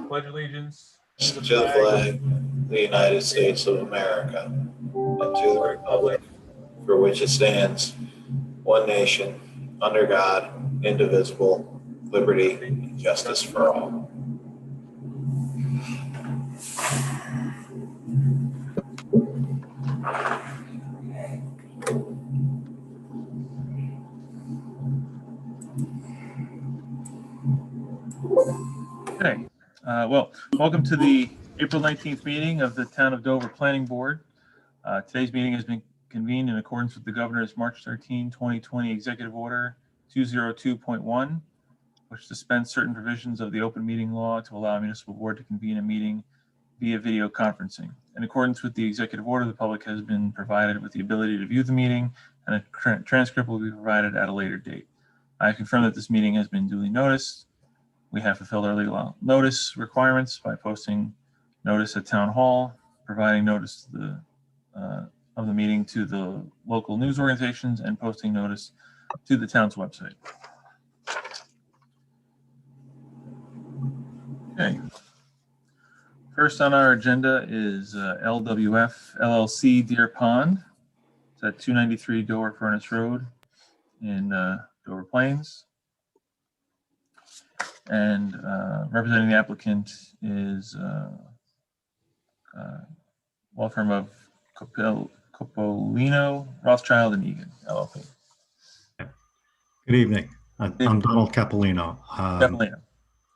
pledge allegiance to the flag of the United States of America, and to the republic for which it stands, one nation, under God, indivisible, liberty and justice for all. Okay. Well, welcome to the April 19th meeting of the Town of Dover Planning Board. Today's meeting has been convened in accordance with the Governor's March 13, 2020 Executive Order 202.1, which suspends certain provisions of the open meeting law to allow a municipal board to convene a meeting via video conferencing. In accordance with the executive order, the public has been provided with the ability to view the meeting, and a transcript will be provided at a later date. I confirm that this meeting has been duly noticed. We have fulfilled our legal notice requirements by posting notice at Town Hall, providing notice to of the meeting to the local news organizations, and posting notice to the town's website. Okay. First on our agenda is LWF LLC Deer Pond. It's at 293 Dover Furnace Road in Dover Plains. And representing the applicant is law firm of Coppolino, Rothschild and Egan, LLP. Good evening. I'm Donald Capolino. Capolino.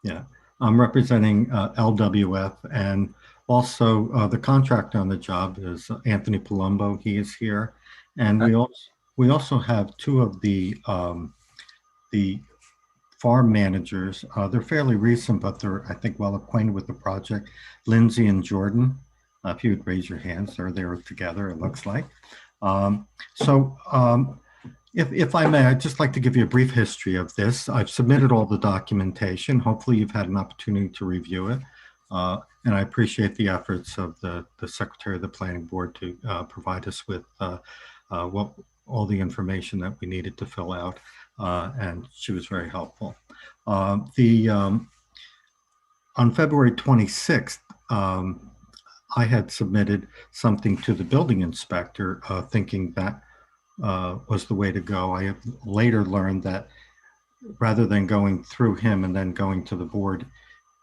Yeah, I'm representing LWF, and also the contractor on the job is Anthony Palumbo. He is here, and we also have two of the farm managers. They're fairly recent, but they're, I think, well acquainted with the project. Lindsay and Jordan. If you would raise your hands, they're there together, it looks like. If I may, I'd just like to give you a brief history of this. I've submitted all the documentation. Hopefully you've had an opportunity to review it. And I appreciate the efforts of the Secretary of the Planning Board to provide us with all the information that we needed to fill out. And she was very helpful. On February 26th, I had submitted something to the building inspector thinking that was the way to go. I have later learned that rather than going through him and then going to the board,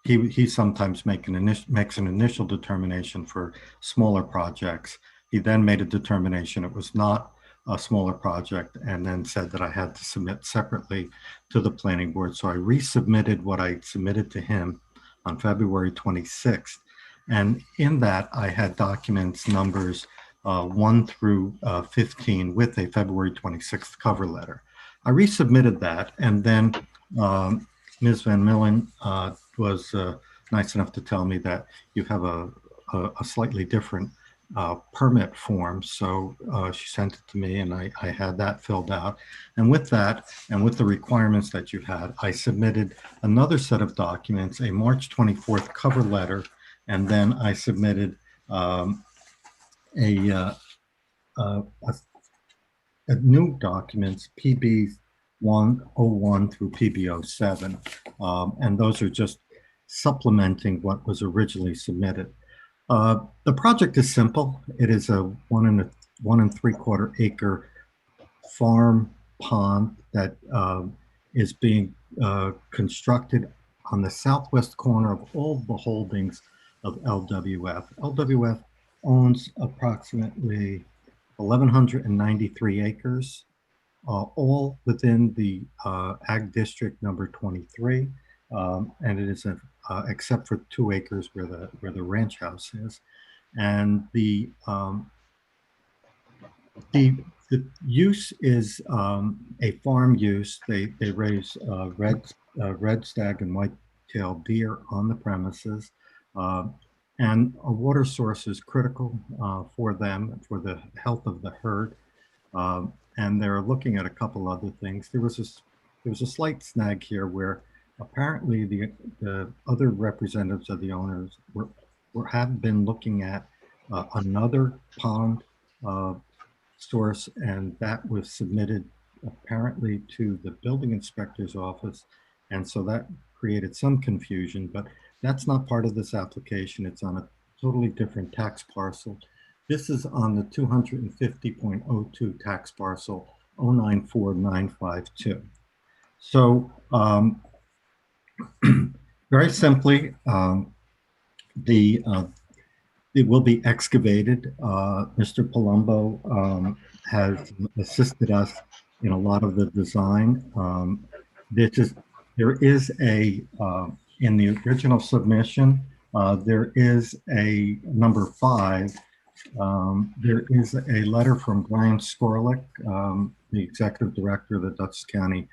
he sometimes makes an initial determination for smaller projects. He then made a determination it was not a smaller project, and then said that I had to submit separately to the planning board. So I resubmitted what I submitted to him on February 26th. And in that, I had documents numbers 1 through 15 with a February 26th cover letter. I resubmitted that, and then Ms. Van Millen was nice enough to tell me that you have a slightly different permit form. So she sent it to me, and I had that filled out. And with that, and with the requirements that you had, I submitted another set of documents, a March 24th cover letter, and then I submitted a new documents, PB 101 through PB 07, and those are just supplementing what was originally submitted. The project is simple. It is a 1 3/4 acre farm pond that is being constructed on the southwest corner of all the holdings of LWF. LWF owns approximately 1,193 acres, all within the Ag District number 23, and it is except for 2 acres where the ranch house is, and the use is a farm use. They raise red stag and white-tailed deer on the premises. And a water source is critical for them, for the health of the herd. And they're looking at a couple other things. There was a slight snag here where apparently the other representatives of the owners have been looking at another pond source, and that was submitted apparently to the building inspector's office. And so that created some confusion, but That's not part of this application. It's on a totally different tax parcel. This is on the 250.02 tax parcel 094952. So very simply, the it will be excavated. Mr. Palumbo has assisted us in a lot of the design. There is a, in the original submission, there is a number 5. There is a letter from Brian Skorlik, the executive director of the Dutchess County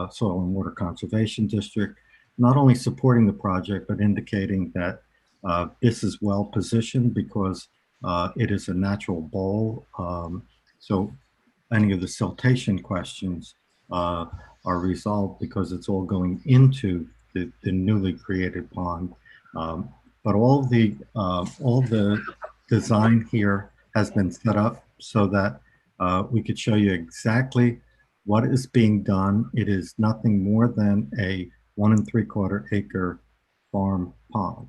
Soil and Water Conservation District, not only supporting the project, but indicating that this is well positioned because it is a natural bowl. So any of the siltation questions are resolved because it's all going into the newly created pond. But all the design here has been set up so that we could show you exactly what is being done. It is nothing more than a 1 3/4 acre farm pond.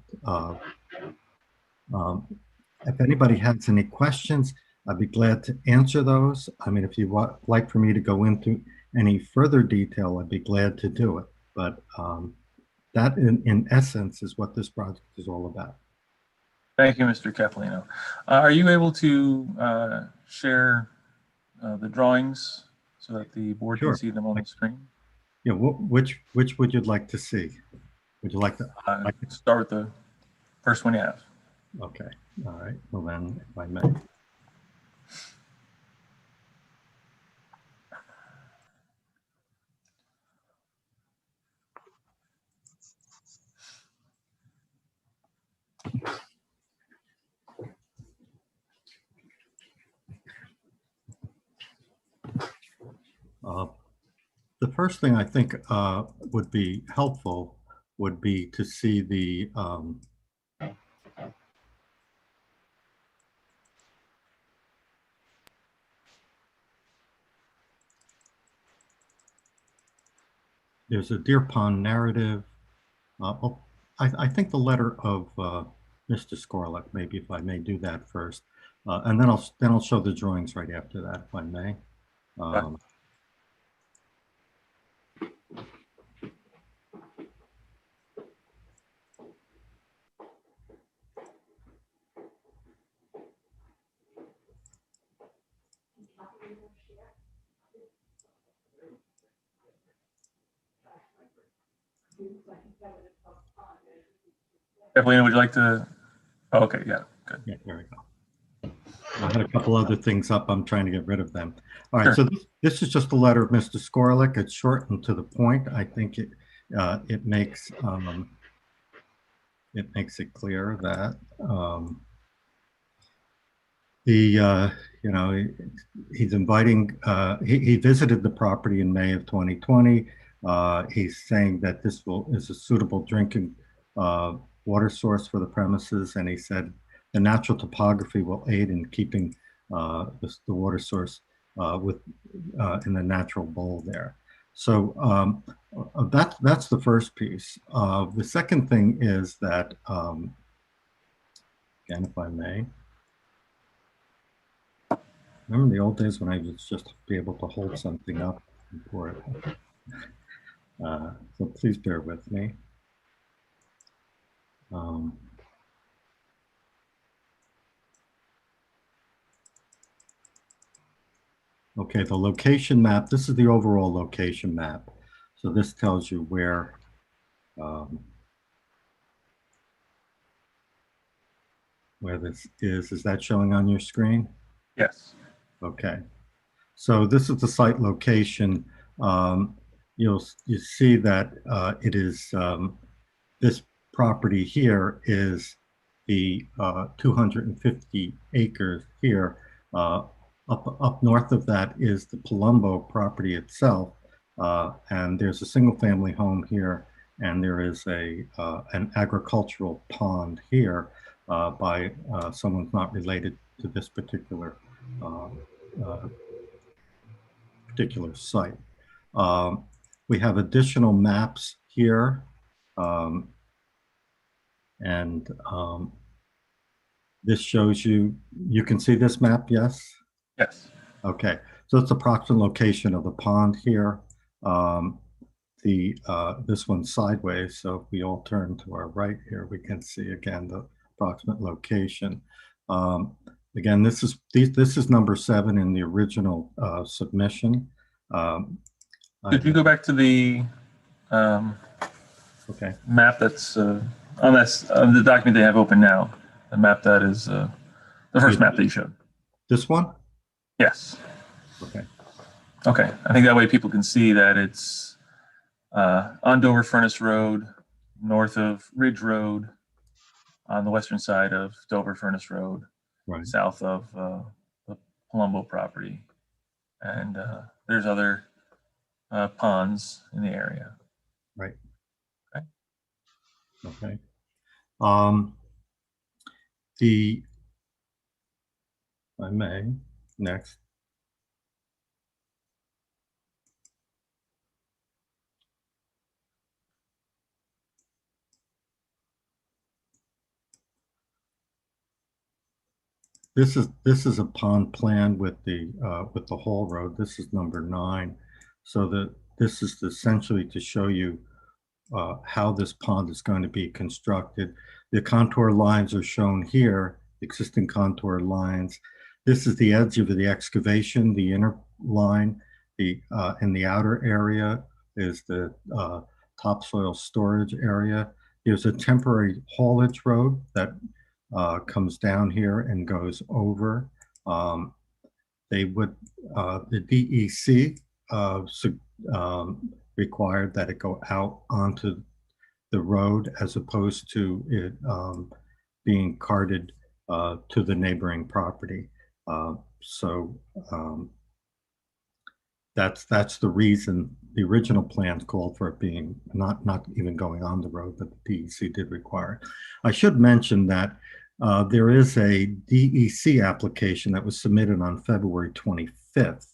If anybody has any questions, I'd be glad to answer those. I mean, if you would like for me to go into any further detail, I'd be glad to do it. But that in essence is what this project is all about. Thank you, Mr. Capolino. Are you able to share the drawings so that the board Sure. can see them on the screen? Yeah, which would you like to see? Would you like to? Start with the first one you have. Okay. All right. Well, then, if I may. The first thing I think would be helpful would be to see the there's a deer pond narrative. I think the letter of Mr. Skorlik, maybe if I may do that first, and then I'll show the drawings right after that, if I may. Capolino, would you like to? Oh, okay, yeah, good. Yeah, there we go. I had a couple other things up. I'm trying to get rid of them. All right, Sure. so this is just a letter of Mr. Skorlik. It's short and to the point. I think it makes it clear that you know, he's inviting. He visited the property in May of 2020. He's saying that this is a suitable drinking water source for the premises, and he said the natural topography will aid in keeping the water source in the natural bowl there. So that's the first piece. The second thing is that, again, if I may, remember the old days when I was just be able to hold something up and pour it. So please bear with me. Okay, the location map. This is the overall location map. So this tells you where this is. Is that showing on your screen? Yes. Okay. So this is the site location. You see that it is this property here is the 250 acres here. Up north of that is the Palumbo property itself, and there's a single-family home here, and there is an agricultural pond here by someone not related to this particular site. We have additional maps here. And this shows you, you can see this map, yes? Yes. Okay, so it's approximate location of the pond here. This one's sideways, so if we all turn to our right here, we can see again the approximate location. Again, this is number 7 in the original submission. Could you go back to the Okay. map that's on the document they have open now? The map that is the first map that you showed. This one? Yes. Okay. Okay. I think that way people can see that it's on Dover Furnace Road, north of Ridge Road, on the western side of Dover Furnace Road, Right. south of the Palumbo property. And there's other ponds in the area. Right. Okay. Okay. If I may, next. This is a pond plan with the whole road. This is number 9. So this is essentially to show you how this pond is going to be constructed. The contour lines are shown here, existing contour lines. This is the edge of the excavation, the inner line. In the outer area is the topsoil storage area. There's a temporary haulage road that comes down here and goes over. The DEC required that it go out onto the road as opposed to it being carted to the neighboring property. That's the reason the original plans called for it being not even going on the road, but the DEC did require it. I should mention that there is a DEC application that was submitted on February 25th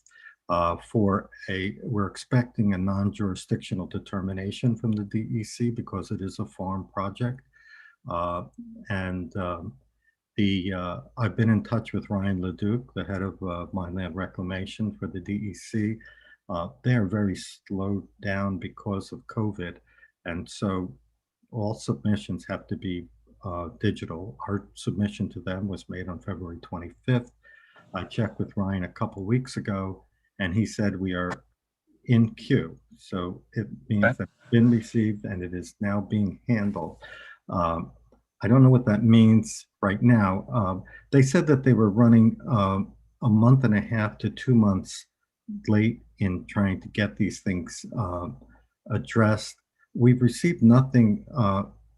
we're expecting a non-jurisdictional determination from the DEC because it is a farm project. I've been in touch with Ryan Leduc, the head of Mine Land Reclamation for the DEC. They are very slowed down because of COVID. And so all submissions have to be digital. Our submission to them was made on February 25th. I checked with Ryan a couple weeks ago, and he said we are in queue. So it means that it's been received and it is now being handled. I don't know what that means right now. They said that they were running a month and a half to 2 months late in trying to get these things addressed. We've received nothing.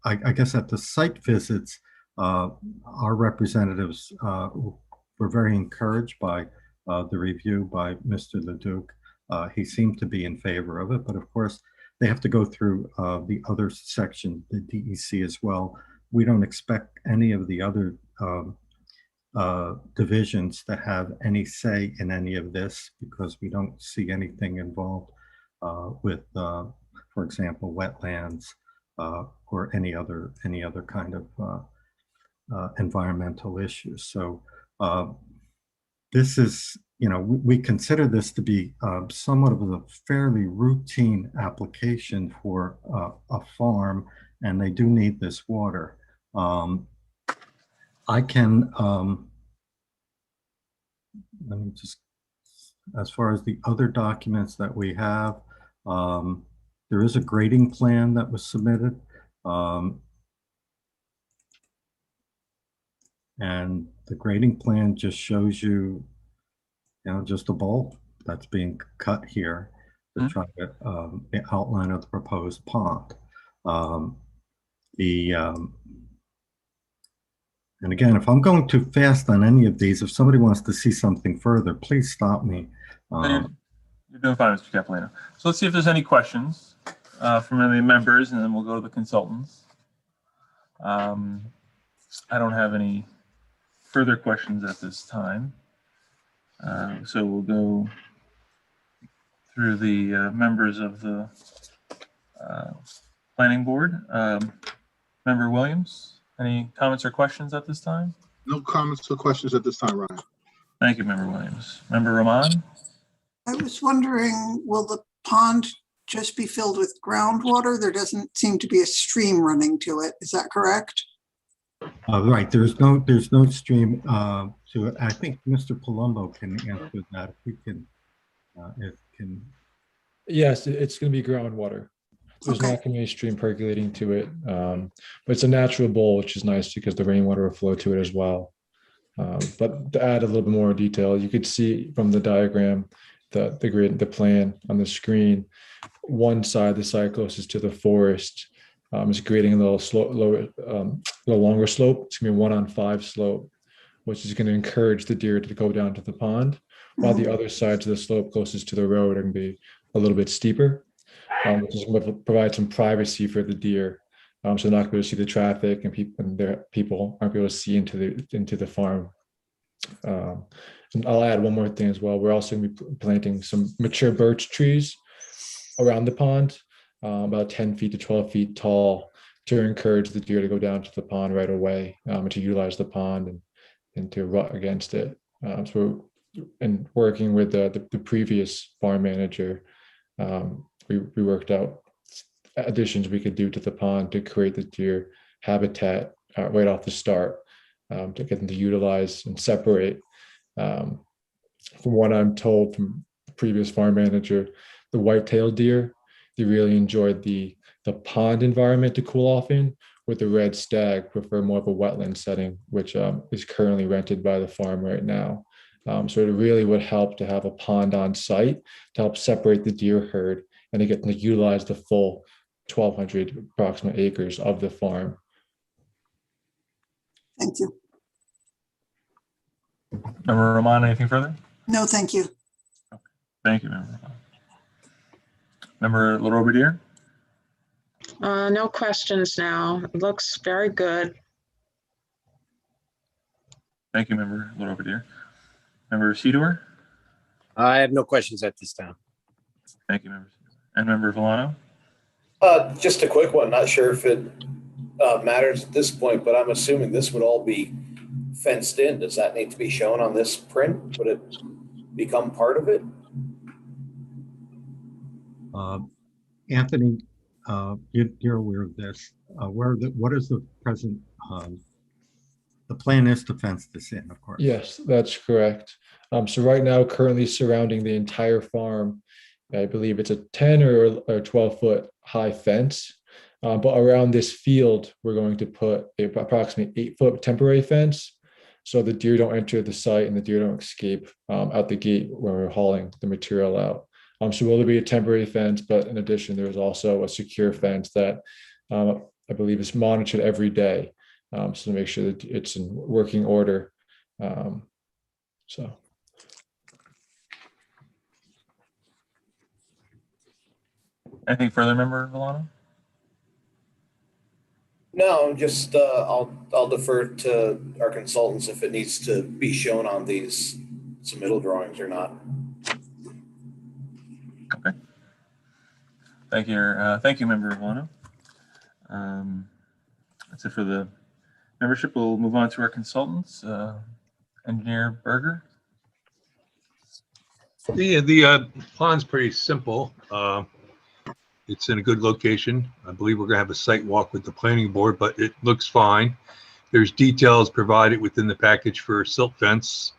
I guess at the site visits, our representatives were very encouraged by the review by Mr. Leduc. He seemed to be in favor of it, but of course they have to go through the other section, the DEC as well. We don't expect any of the other divisions to have any say in any of this because we don't see anything involved with, for example, wetlands or any other kind of environmental issues. So this is, we consider this to be somewhat of a fairly routine application for a farm, and they do need this water. I can, let me just, as far as the other documents that we have, there is a grading plan that was submitted. And the grading plan just shows you, just a bowl that's being cut here to try to the outline of the proposed pond. And again, if I'm going too fast on any of these, if somebody wants to see something further, please stop me. You're doing fine, Mr. Capolino. So let's see if there's any questions from any members, and then we'll go to the consultants. I don't have any further questions at this time. So we'll go through the members of the planning board. Member Williams? Any comments or questions at this time? No comments or questions at this time, Ryan. Thank you, Member Williams. Member Rahman? I was wondering, will the pond just be filled with groundwater? There doesn't seem to be a stream running to it. Is that correct? Right, there's no stream to it. I think Mr. Palumbo can answer that if we can, Yes, it's going to be groundwater. There's Okay. not going to be a stream percolating to it, but it's a natural bowl, which is nice because the rainwater will flow to it as well. But to add a little bit more detail, you could see from the diagram, the grid, the plan on the screen, one side, the side closest to the forest, is creating a little slow, lower, little longer slope. It's going to be 1-on-5 slope, which is going to encourage the deer to go down to the pond, while the other sides of the slope closest to the road are going to be a little bit steeper, which is going to provide some privacy for the deer. So they're not going to see the traffic, and people aren't able to see into the farm. And I'll add one more thing as well. We're also going to be planting some mature birch trees around the pond, about 10 feet to 12 feet tall, to encourage the deer to go down to the pond right away, and to utilize the pond and to rut against it. So and working with the previous farm manager, we worked out additions we could do to the pond to create the deer habitat right off the start, to get them to utilize and separate. From what I'm told from the previous farm manager, the white-tailed deer, they really enjoyed the pond environment to cool off in, with the red stag prefer more of a wetland setting, which is currently rented by the farm right now. So it really would help to have a pond on site to help separate the deer herd and to get them to utilize the full 1,200 approximate acres of the farm. Thank you. Member Rahman, anything further? No, thank you. Thank you, Member Rahman. Member LaRobediere? No questions now. It looks very good. Thank you, Member LaRobediere. Member Sidor? I have no questions at this time. Thank you, Member Sidor. And Member Villano? Just a quick one. Not sure if it matters at this point, but I'm assuming this would all be fenced in. Does that need to be shown on this print? Would it become part of it? Anthony, you're aware of this. What is the present? The plan is to fence this in, of course. Yes, that's correct. So right now, currently surrounding the entire farm, I believe it's a 10 or 12 foot high fence. But around this field, we're going to put approximately 8-foot temporary fence, so the deer don't enter the site and the deer don't escape out the gate when we're hauling the material out. So will there be a temporary fence? But in addition, there's also a secure fence that I believe is monitored every day, so to make sure that it's in working order. So. Anything further, Member Villano? No, just I'll defer to our consultants if it needs to be shown on these submittal drawings or not. Okay. Thank you. Thank you, Member Villano. That's it for the membership. We'll move on to our consultants. Engineer Berger. The pond's pretty simple. It's in a good location. I believe we're going to have a site walk with the planning board, but it looks fine. There's details provided within the package for silt fence.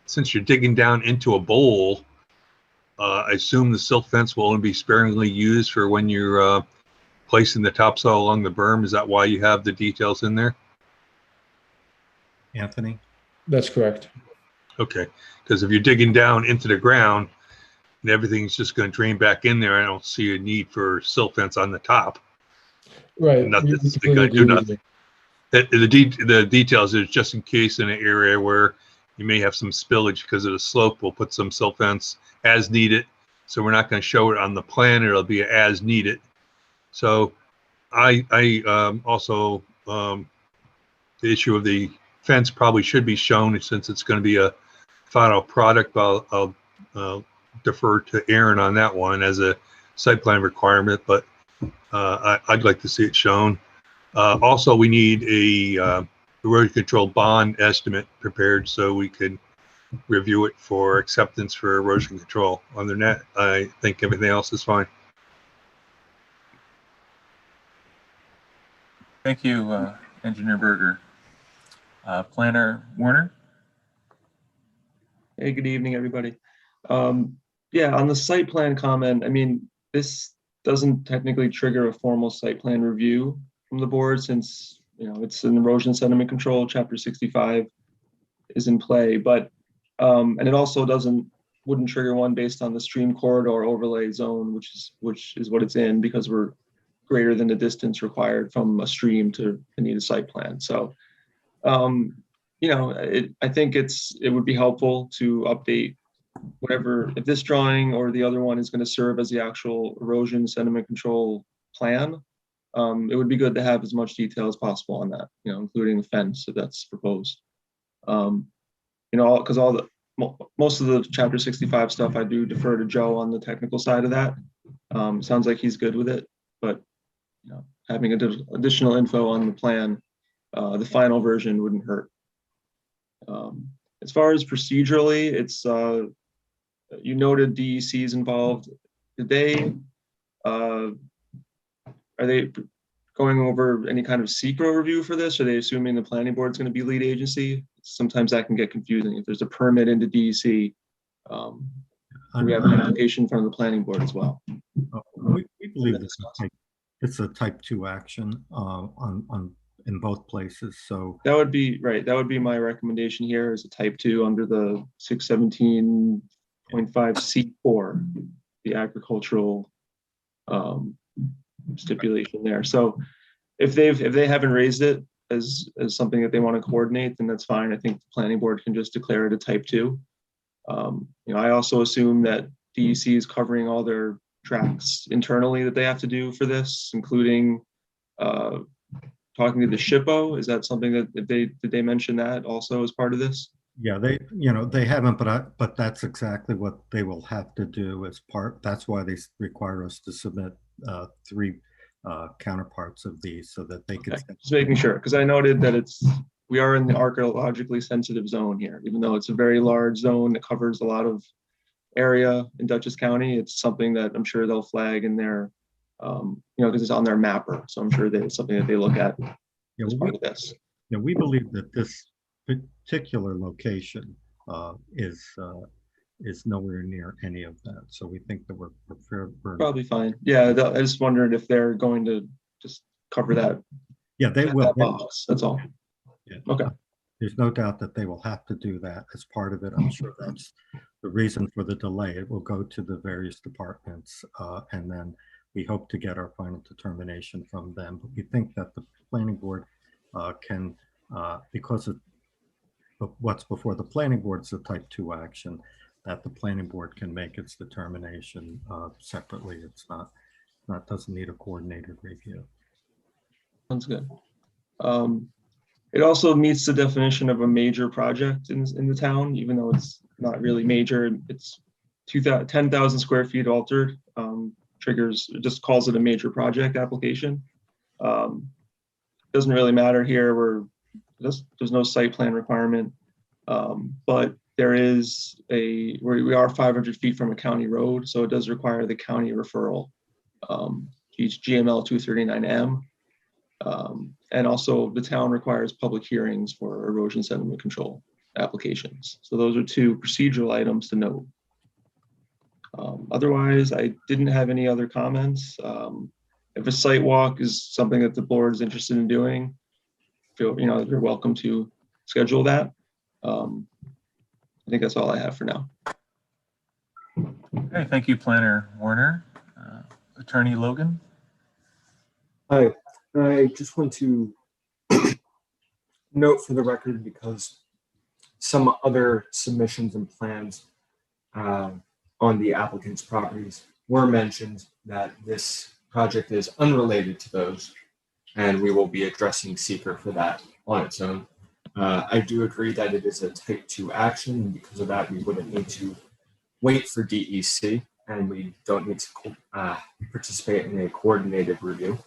Since you're digging down into a bowl, I assume the silt fence will only be sparingly used for when you're placing the topsoil along the berm. Is that why you have the details in there? Anthony? That's correct. Okay, because if you're digging down into the ground and everything's just going to drain back in there, I don't see a need for silt fence on the top. Right. Nothing's going to do nothing. The details is just in case in an area where you may have some spillage because of the slope, we'll put some silt fence as needed. So we're not going to show it on the plan. It'll be as needed. So I also, the issue of the fence probably should be shown since it's going to be a final product. I'll defer to Aaron on that one as a site plan requirement, but I'd like to see it shown. Also, we need a erosion control bond estimate prepared so we can review it for acceptance for erosion control. Other than that, I think everything else is fine. Thank you, Engineer Berger. Planner Warner? Hey, good evening, everybody. Yeah, on the site plan comment, I mean, this doesn't technically trigger a formal site plan review from the board since, you know, it's an erosion sediment control, chapter 65 is in play, but, and it also wouldn't trigger one based on the stream corridor overlay zone, which is what it's in, because we're greater than the distance required from a stream to need a site plan. So, you know, I think it would be helpful to update whatever, if this drawing or the other one is going to serve as the actual erosion sediment control plan. It would be good to have as much detail as possible on that, you know, including the fence if that's proposed. You know, because most of the chapter 65 stuff, I do defer to Joe on the technical side of that. Sounds like he's good with it, but you know, having additional info on the plan, the final version wouldn't hurt. As far as procedurally, it's you noted DEC's involved. Did they are they going over any kind of SECRO review for this? Are they assuming the planning board is going to be lead agency? Sometimes that can get confusing. If there's a permit into DEC, we have an application from the planning board as well. We believe it's a type 2 action in both places. So that would be right. That would be my recommendation here as a type 2 under the 617.5 C4, the agricultural stipulation there. So if they haven't raised it as something that they want to coordinate, then that's fine. I think the planning board can just declare it a type 2. You know, I also assume that DEC is covering all their tracks internally that they have to do for this, including talking to the SHPO. Is that something that did they mention that also as part of this? Yeah, they haven't, but that's exactly what they will have to do as part. That's why they require us to submit 3 counterparts of these so that they can. Just making sure, because I noted that we are in the archaeologically sensitive zone here, even though it's a very large zone that covers a lot of area in Dutchess County. It's something that I'm sure they'll flag in their, you know, because it's on their mapper. So I'm sure that it's something that they look at as part of this. Yeah, we believe that this particular location is nowhere near any of that. So we think that we're probably fine. Yeah, I just wondered if they're going to just cover that. Yeah, they will. That box. That's all. Yeah. Okay. There's no doubt that they will have to do that as part of it. I'm sure that's the reason for the delay. It will go to the various departments, and then we hope to get our final determination from them. But we think that the planning board can, because of what's before the planning board is a type 2 action, that the planning board can make its determination separately. It's doesn't need a coordinated review. Sounds good. It also meets the definition of a major project in the town, even though it's not really major. It's 10,000 square feet altered, triggers, it just calls it a major project application. Doesn't really matter here. There's no site plan requirement, but there is we are 500 feet from a county road, so it does require the county referral, each GML 239M. And also the town requires public hearings for erosion sediment control applications. So those are 2 procedural items to note. Otherwise, I didn't have any other comments. If a site walk is something that the board is interested in doing, you're welcome to schedule that. I think that's all I have for now. Okay, thank you, Planner Warner. Attorney Logan? Hi, I just want to note for the record, because some other submissions and plans on the applicant's properties were mentioned, that this project is unrelated to those, and we will be addressing seeker for that on its own. I do agree that it is a type 2 action, and because of that, we wouldn't need to wait for DEC, and we don't need to participate in a coordinated review.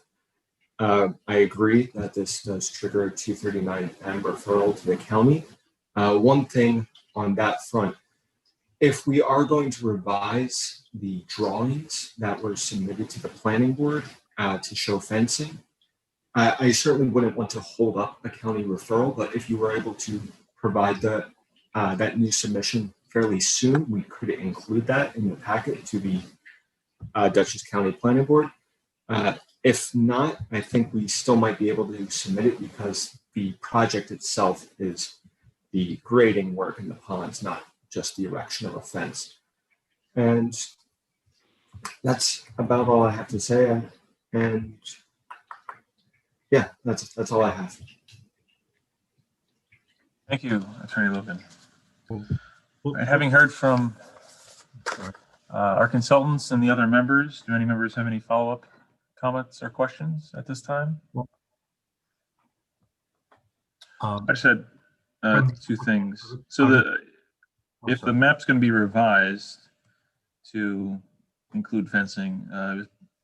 I agree that this does trigger a 239M referral to the county. One thing on that front, if we are going to revise the drawings that were submitted to the planning board to show fencing, I certainly wouldn't want to hold up a county referral, but if you were able to provide that new submission fairly soon, we could include that in the packet to the Dutchess County Planning Board. If not, I think we still might be able to submit it because the project itself is the grading work in the ponds, not just the erection of a fence. And that's about all I have to say. And yeah, that's all I have. Thank you, Attorney Logan. And having heard from our consultants and the other members, do any members have any follow-up comments or questions at this time? I just had two things. So if the map's going to be revised to include fencing,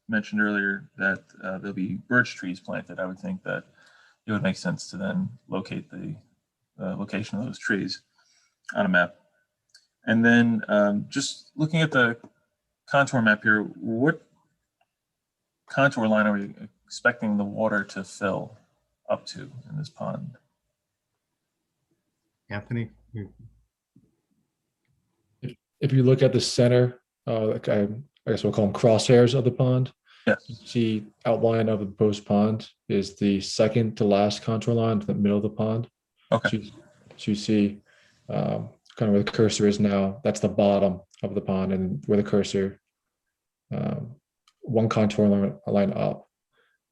mentioned earlier that there'll be birch trees planted, I would think that it would make sense to then locate the location of those trees on a map. And then just looking at the contour map here, what contour line are we expecting the water to fill up to in this pond? Anthony? If you look at the center, like I guess we'll call them crosshairs of the pond, Yes. you see outline of the proposed pond is the second to last contour line to the middle of the pond. Okay. So you see kind of where the cursor is now, that's the bottom of the pond, and where the cursor, one contour line up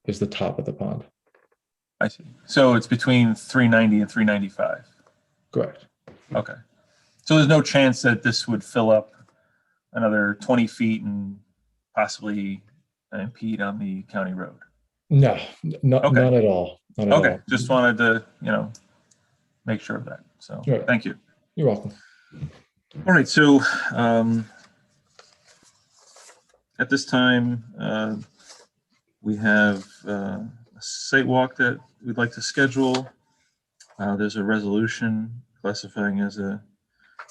is the top of the pond. I see. So it's between 390 and 395. Correct. Okay. So there's no chance that this would fill up another 20 feet and possibly impede on the county road? No, Okay. none at all. Not at Okay. all. Just wanted to, make sure of that. So Sure. Thank you. You're welcome. All right. So at this time, we have a site walk that we'd like to schedule. There's a resolution classifying as a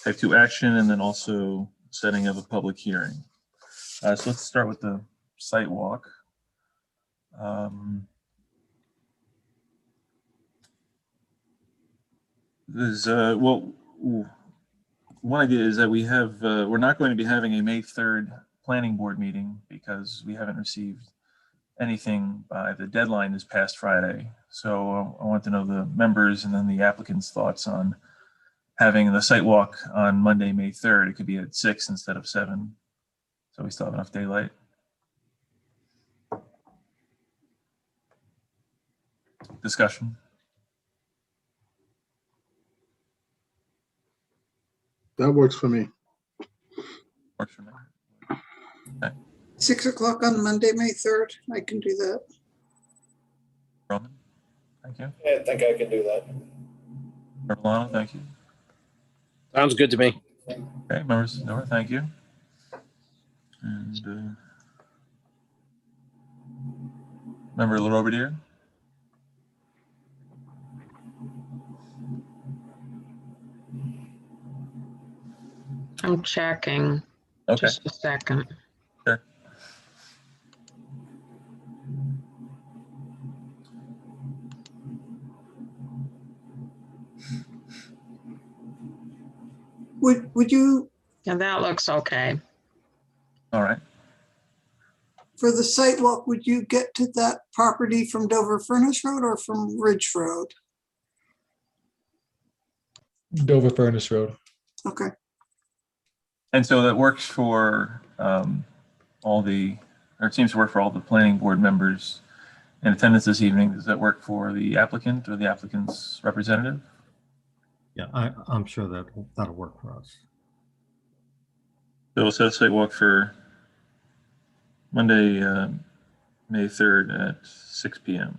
type 2 action, and then also setting of a public hearing. So let's start with the site walk. One idea is that we're not going to be having a May 3rd planning board meeting because we haven't received anything by the deadline this past Friday. So I want to know the members and then the applicants' thoughts on having the site walk on Monday, May 3rd. It could be at 6 instead of 7. So we still have enough daylight. Discussion. That works for me. Works for me. Okay. 6 o'clock on Monday, May 3rd. I can do that. Roman, thank you. Yeah, I think I can do that. Milano, thank you. Sounds good to me. Okay, members, Nora, thank you. And member LaRobediere. I'm checking. Okay, Just a second. sure. Would you, Yeah, that looks okay. All right. for the site walk, would you get to that property from Dover Furnace Road or from Ridge Road? Dover Furnace Road. Okay. And so that works for it seems to work for all the planning board members in attendance this evening. Does that work for the applicant or the applicant's representative? Yeah, I'm sure that'll work for us. So we'll set a site walk for Monday, May 3rd at 6 p.m.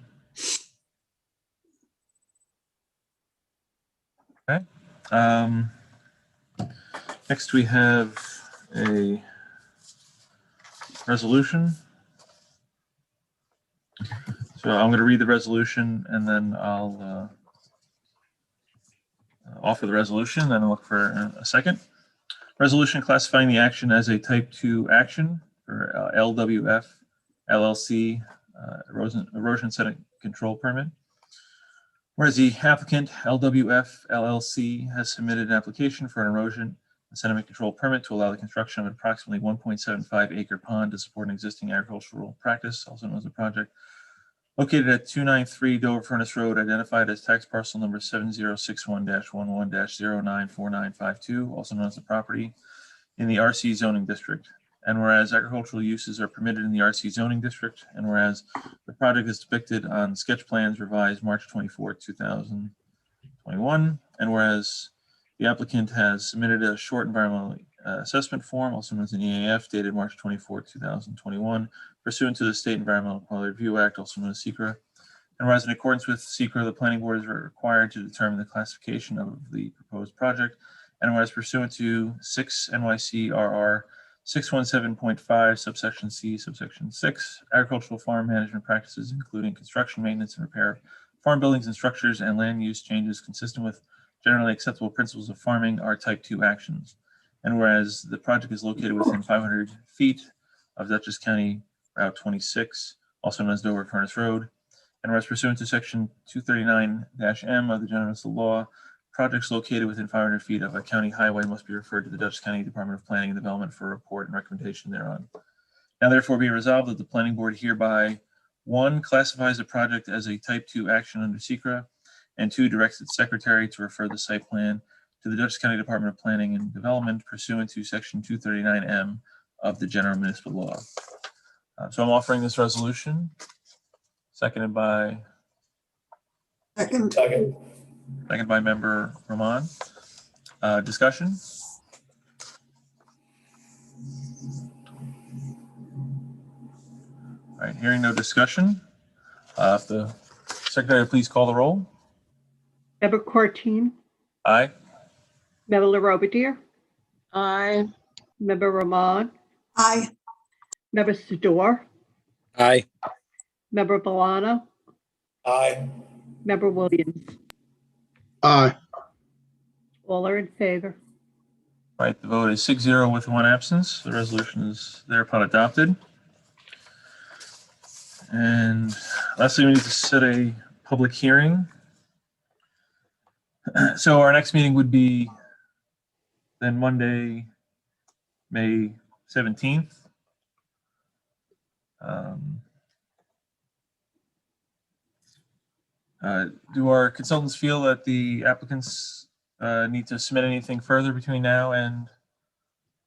Okay. Next, we have a resolution. So I'm going to read the resolution and then I'll offer the resolution, then I'll look for a second. Resolution classifying the action as a type 2 action for LWF LLC erosion sediment control permit. Whereas the applicant LWF LLC has submitted an application for an erosion and sediment control permit to allow the construction of an approximately 1.75 acre pond to support an existing agricultural practice, also known as the project, located at 293 Dover Furnace Road, identified as tax parcel number 7061-11-094952, also known as the property, in the RC zoning district. And whereas agricultural uses are permitted in the RC zoning district, and whereas the project is depicted on sketch plans revised March 24, 2021, and whereas the applicant has submitted a short environmental assessment form, also known as an EAF, dated March 24, 2021, pursuant to the State Environmental Quality Review Act, also known as SECRA. And whereas in accordance with SECRA, the planning board is required to determine the classification of the proposed project. And whereas pursuant to 6 NYC-RR 617.5, subsection C, subsection 6, agricultural farm management practices, including construction, maintenance, and repair of farm buildings and structures, and land use changes consistent with generally acceptable principles of farming, are type 2 actions. And whereas the project is located within 500 feet of Dutchess County Route 26, also known as Dover Furnace Road, and whereas pursuant to section 239-M of the General Municipal Law, projects located within 500 feet of a county highway must be referred to the Dutchess County Department of Planning and Development for a report and recommendation thereon. Now therefore be resolved that the planning board hereby, 1, classifies the project as a type 2 action under SECRA, and 2, directs its secretary to refer the site plan to the Dutchess County Department of Planning and Development pursuant to section 239M of the General Municipal Law. So I'm offering this resolution, seconded by member Rahman. Discussion? All right, hearing no discussion, if the secretary please call the roll. Member Courtine, Aye. Member LaRobediere, Aye. Member Rahman, Aye. Member Sador, Aye. Member Valano, Aye. Member Williams. Aye. All are in favor. All right, the vote is 6-0 with 1 absence. The resolution is thereupon adopted. And lastly, we need to set a public hearing. So our next meeting would be then Monday, May 17th. Do our consultants feel that the applicants need to submit anything further between now and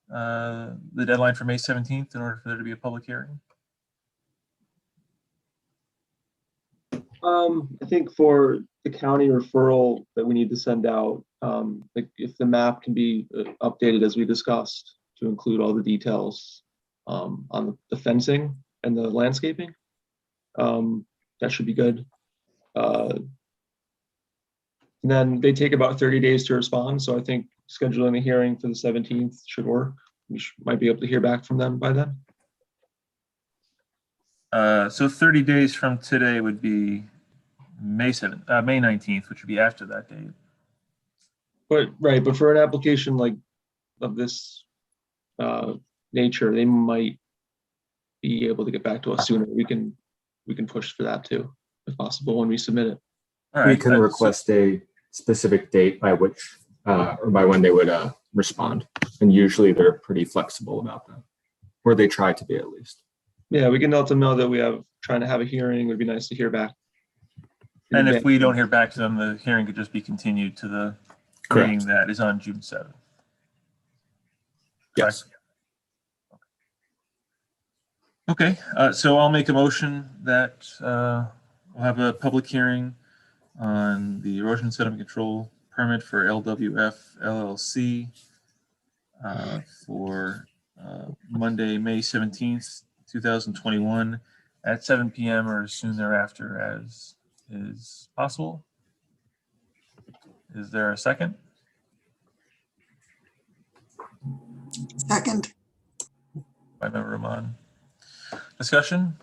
the deadline for May 17th in order for there to be a public hearing? I think for the county referral that we need to send out, like if the map can be updated as we discussed to include all the details on the fencing and the landscaping, that should be good. And then they take about 30 days to respond. So I think scheduling a hearing for the 17th should work. We might be able to hear back from them by then. So 30 days from today would be May 19th, which would be after that date. But for an application like of this nature, they might be able to get back to us sooner. We can push for that too, if possible, when we submit it. All We right. can request a specific date by which or by when they would respond. And usually they're pretty flexible about that, or they try to be at least. Yeah, we can let them know that we have trying to have a hearing. It would be nice to hear back. And if we don't hear back to them, the hearing could just be continued to the meeting Correct. that is on June 7th. Yes. Okay, so I'll make a motion that we'll have a public hearing on the erosion sediment control permit for LWF LLC for Monday, May 17th, 2021 at 7 p.m. or as soon thereafter as is possible. Is there a second? Second. By member Rahman. Discussion?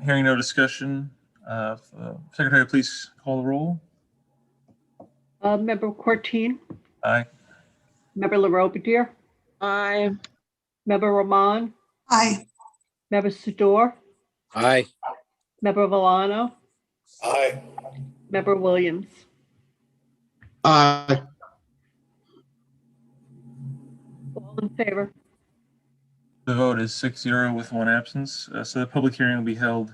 Hearing no discussion, Secretary, please call the roll. Member Corteen, Aye. Member LaRobidier, Aye. Member Roman, Aye. Member Sador, Aye. Member Valano, Aye. Member Williams. Aye. All in favor. The vote is 6-0 with one absence. So the public hearing will be held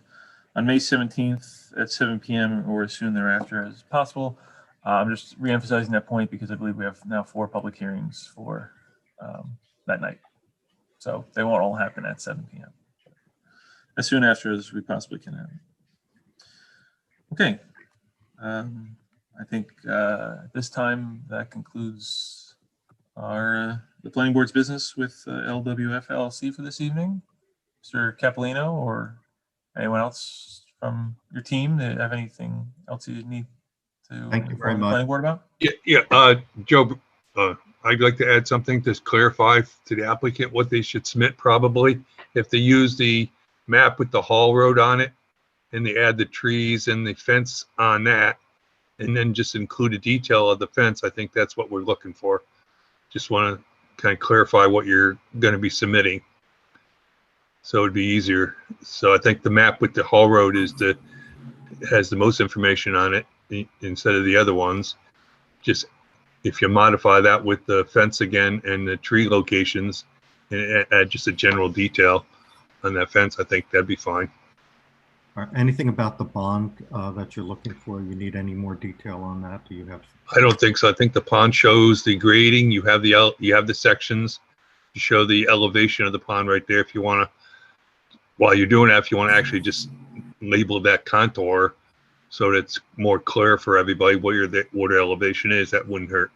on May 17th at 7 p.m. or as soon thereafter as possible. I'm just reemphasizing that point because I believe we have now 4 public hearings for that night. So they won't all happen at 7 p.m. As soon after as we possibly can have. Okay. I think at this time that concludes our the planning board's business with LWF LLC for this evening. Mr. Capolino or anyone else from your team that have anything else you need to Thank you very inform the much. planning board about? Yeah, Joe, I'd like to add something to clarify to the applicant what they should submit probably. If they use the map with the Hall Road on it and they add the trees and the fence on that, and then just include a detail of the fence, I think that's what we're looking for. Just want to kind of clarify what you're going to be submitting, so it'd be easier. So I think the map with the Hall Road has the most information on it instead of the other ones. Just if you modify that with the fence again and the tree locations and add just a general detail on that fence, I think that'd be fine. Anything about the bond that you're looking for? You need any more detail on that? Do you have? I don't think so. I think the pond shows the grading. You have the sections. You show the elevation of the pond right there. If you want to, while you're doing that, if you want to actually just label that contour so that it's more clear for everybody what your water elevation is, that wouldn't hurt.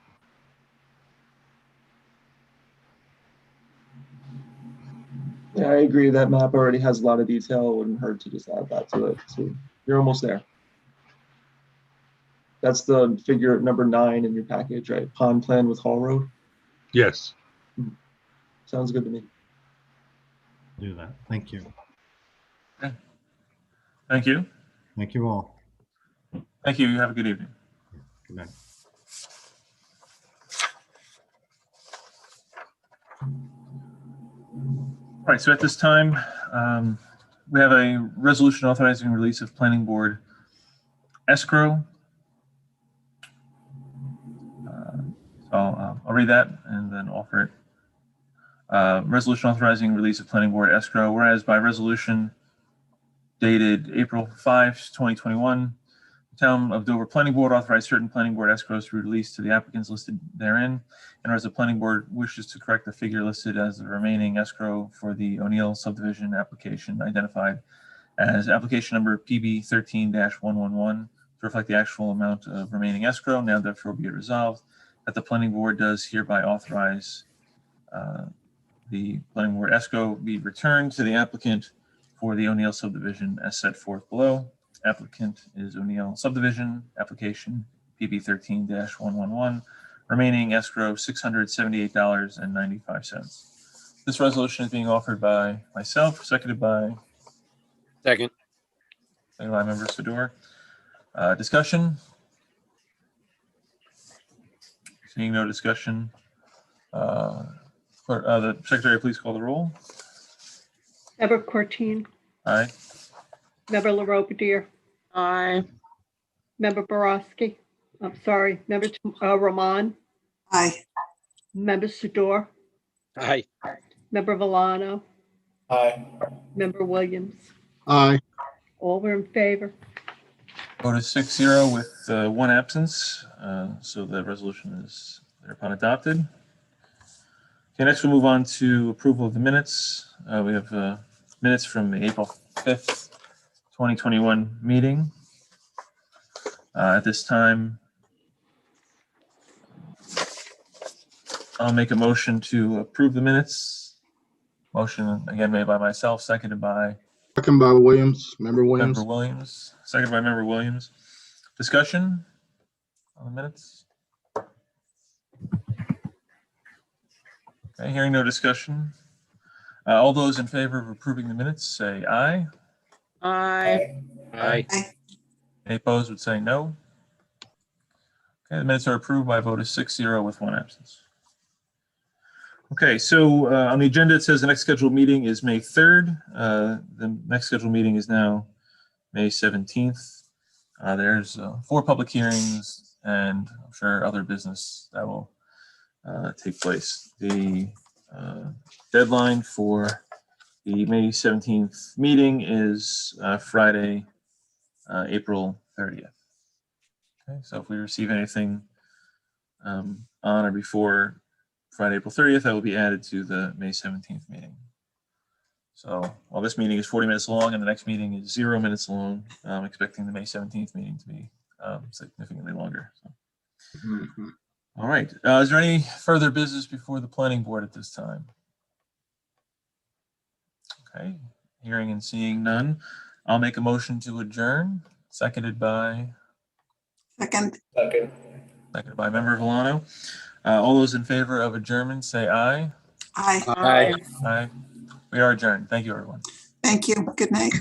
Yeah, I agree. That map already has a lot of detail. It wouldn't hurt to just add that to it. So you're almost there. That's the figure number 9 in your package, right? Pond plan with Hall Road. Yes. Sounds good to me. Do that. Thank you. Okay. Thank you. Thank you all. Thank you. You have a good evening. Good night. All right, so at this time, we have a resolution authorizing release of planning board escrow. So I'll read that and then offer it. Resolution authorizing release of planning board escrow, whereas by resolution dated April 5, 2021, the Town of Dover Planning Board authorized certain planning board escrows to be released to the applicants listed therein. And whereas the planning board wishes to correct the figure listed as the remaining escrow for the O'Neill subdivision application identified as application number PB 13-111 to reflect the actual amount of remaining escrow, now therefore be it resolved that the planning board does hereby authorize the planning board escrow be returned to the applicant for the O'Neill subdivision as set forth below. Applicant is O'Neill subdivision, application PB 13-111, remaining escrow $678.95. This resolution is being offered by myself, seconded by Second. Member Sador. Discussion? Seeing no discussion, the secretary, please call the roll. Member Corteen, Aye. Member LaRobidier, Aye. Member Borowski, I'm sorry, Member Roman, Aye. Member Sador, Aye. Member Valano, Aye. Member Williams. Aye. All were in favor. Vote is 6-0 with one absence, so the resolution is thereupon adopted. Okay, next we'll move on to approval of the minutes. We have minutes from the April 5th, 2021 meeting. At this time, I'll make a motion to approve the minutes. Motion again made by myself, seconded by Second by Williams, Member Williams. Member Williams, seconded by Member Williams. Discussion on the minutes? Okay, hearing no discussion. All those in favor of approving the minutes say aye. Aye. Aye. Any opposed would say no. Okay, the minutes are approved by a vote of 6-0 with 1 absence. Okay, so on the agenda, it says the next scheduled meeting is May 3rd. The next scheduled meeting is now May 17th. There's 4 public hearings and I'm sure other business that will take place. The deadline for the May 17th meeting is Friday, April 30th. Okay, so if we receive anything on or before Friday, April 30th, that will be added to the May 17th meeting. So while this meeting is 40 minutes long and the next meeting is 0 minutes long, I'm expecting the May 17th meeting to be significantly longer. So. All right. Is there any further business before the planning board at this time? Okay. Hearing and seeing none, I'll make a motion to adjourn, seconded by Second, Member Villano. All those in favor of adjournment, say aye. aye. Aye. Aye. We are adjourned. Thank you, everyone. Thank you. Good night.